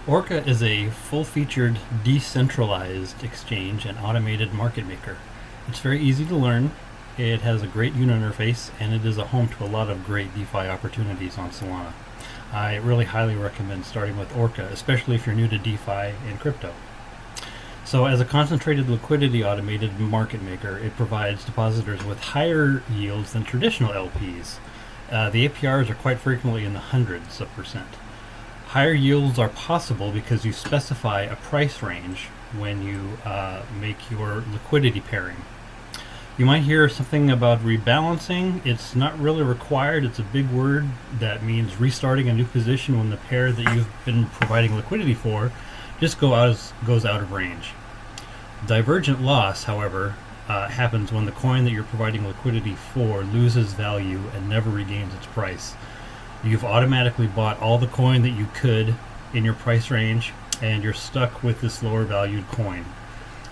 Orca is a full-featured, decentralized exchange and automated market maker. It's very easy to learn, it has a great user interface, and it is a home to a lot of great DeFi opportunities on Solana. I really highly recommend starting with Orca, especially if you're new to DeFi and crypto. So as a concentrated liquidity automated market maker, it provides depositors with higher yields than traditional LPs. The APRs are quite frequently in the hundreds of percent. Higher yields are possible because you specify a price range when you make your liquidity pairing. You might hear something about rebalancing. It's not really required. It's a big word that means restarting a new position when the pair that you've been providing liquidity for just goes out of range. Divergent loss, however, happens when the coin that you're providing liquidity for loses value and never regains its price. You've automatically bought all the coin that you could in your price range, and you're stuck with this lower valued coin.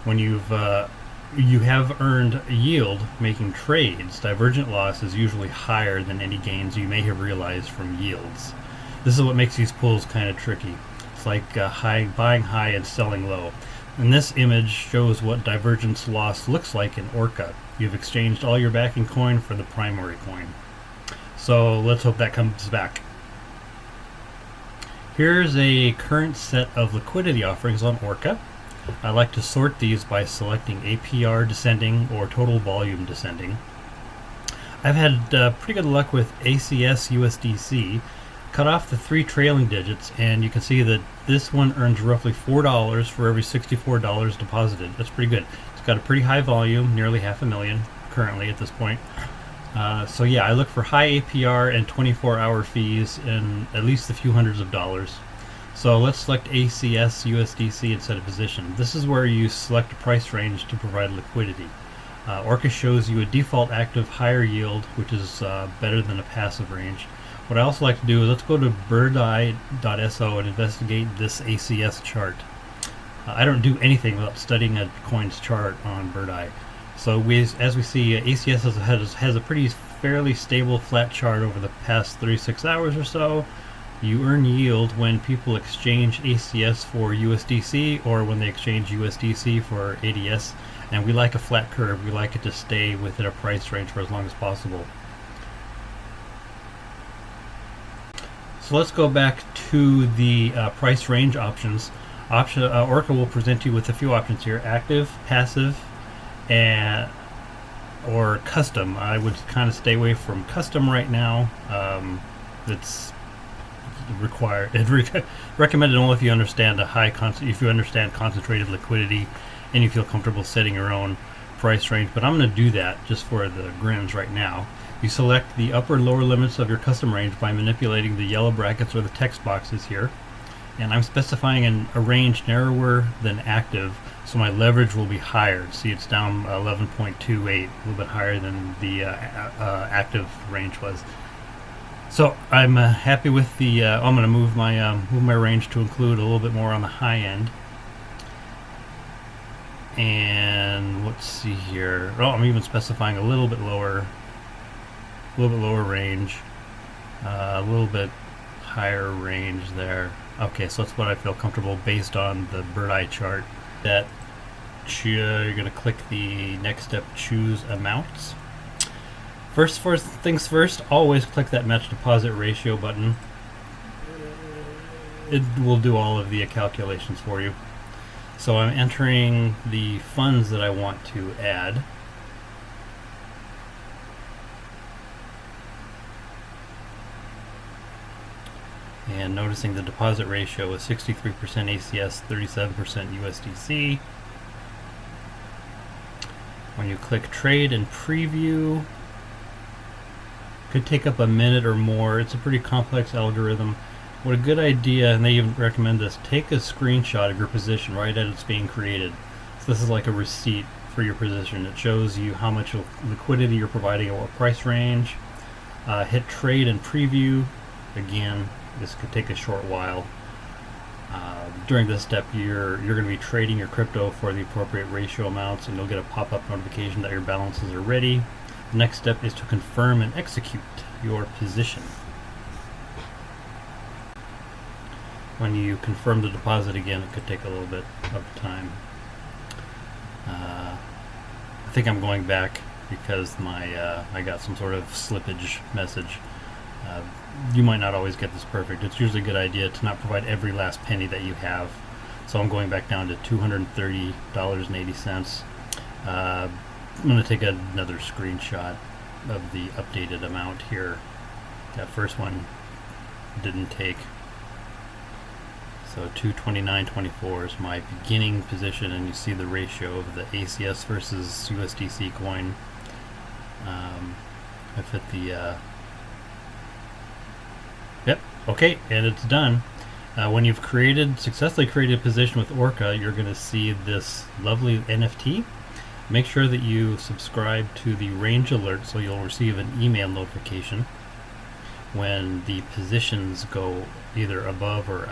When you have earned yield making trades, divergent loss is usually higher than any gains you may have realized from yields. This is what makes these pools kind of tricky. It's like buying high and selling low. And this image shows what divergence loss looks like in Orca. You've exchanged all your backing coin for the primary coin. So let's hope that comes back. Here's a current set of liquidity offerings on Orca. I like to sort these by selecting APR descending or total volume descending. I've had pretty good luck with ACS USDC. Cut off the 3 trailing digits and you can see that this one earns roughly $4 for every $64 deposited. That's pretty good. It's got a pretty high volume, nearly 500,000 currently at this point. So yeah, I look for high APR and 24-hour fees in at least a few hundreds of dollars. So let's select ACS USDC instead of position. This is where you select a price range to provide liquidity. Orca shows you a default active higher yield, which is better than a passive range. What I also like to do is let's go to birdeye.so and investigate this ACS chart. I don't do anything without studying a coin's chart on Birdeye. So as we see, ACS has a pretty fairly stable flat chart over the past 36 hours or so. You earn yield when people exchange ACS for USDC or when they exchange USDC for ADS. And we like a flat curve. We like it to stay within a price range for as long as possible. So let's go back to the price range options. Orca will present you with a few options here: active, passive, or custom. I would kind of stay away from custom right now. It's recommended only if you understand if you understand concentrated liquidity and you feel comfortable setting your own price range. But I'm going to do that just for the grins right now. You select the upper and lower limits of your custom range by manipulating the yellow brackets or the text boxes here. And I'm specifying a range narrower than active, so my leverage will be higher. See, it's down 11.28, a little bit higher than the active range was. So I'm happy with the. I'm going to move my range to include a little bit more on the high end. And let's see here. Oh, I'm even specifying a little bit lower range, a little bit higher range there. Okay, so that's what I feel comfortable based on the Birdeye chart. That you're going to click the next step, choose amounts. First things first, always click that match deposit ratio button. It will do all of the calculations for you. So I'm entering the funds that I want to add. And noticing the deposit ratio is 63% ACS, 37% USDC. When you click trade and preview, could take up a minute or more. It's a pretty complex algorithm. What a good idea, and they even recommend this, take a screenshot of your position right as it's being created. So this is like a receipt for your position. It shows you how much liquidity you're providing at what price range. Hit trade and preview. Again, this could take a short while. During this step, you're going to be trading your crypto for the appropriate ratio amounts, and you'll get a pop-up notification that your balances are ready. The next step is to confirm and execute your position. when you confirm the deposit again, it could take a little bit of time. I think I'm going back because my I got some sort of slippage message. You might not always get this perfect. It's usually a good idea to not provide every last penny that you have. So I'm going back down to $230.80. I'm going to take another screenshot of the updated amount here. That first one didn't take. So 229.24 is my beginning position, and you see the ratio of the ACS versus USDC coin. I've hit the yep, okay, and it's done. When you've successfully created a position with Orca, you're going to see this lovely NFT. Make sure that you subscribe to the range alert so you'll receive an email notification when the positions go either above or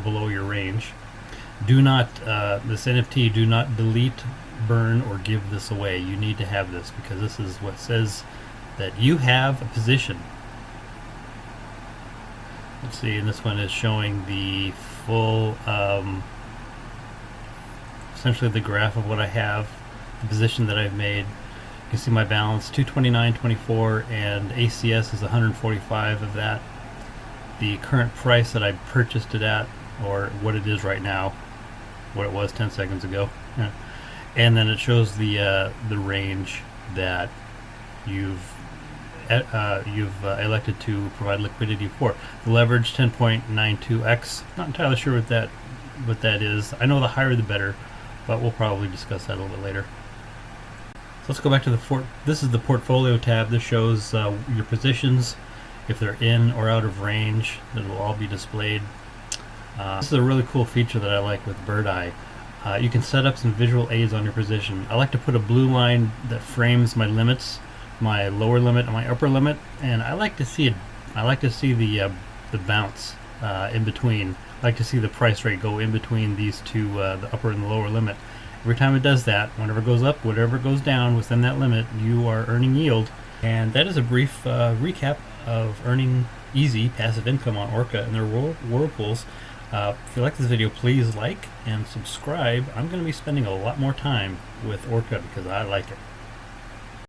below your range. Do not this NFT, do not delete, burn, or give this away. You need to have this because this is what says that you have a position. Let's see, and this one is showing the full, essentially the graph of what I have, the position that I've made. You can see my balance, 229.24, and ACS is 145 of that. The current price that I purchased it at, or what it is right now, what it was 10 seconds ago. Yeah. And then it shows the range that you've elected to provide liquidity for. The leverage 10.92x. Not entirely sure what that is. I know the higher the better, but we'll probably discuss that a little bit later. So let's go back to this is the portfolio tab. This shows your positions, if they're in or out of range. That will all be displayed. This is a really cool feature that I like with Bird Eye. You can set up some visual aids on your position. I like to put a blue line that frames my limits, my lower limit and my upper limit, and I like to see it. I like to see the bounce in between. I like to see the price rate go in between these two, the upper and the lower limit. Every time it does that, whenever it goes up, whatever goes down within that limit, you are earning yield. And that is a brief recap of earning easy passive income on Orca and their Whirlpools. If you like this video, please like and subscribe. I'm going to be spending a lot more time with Orca because I like it.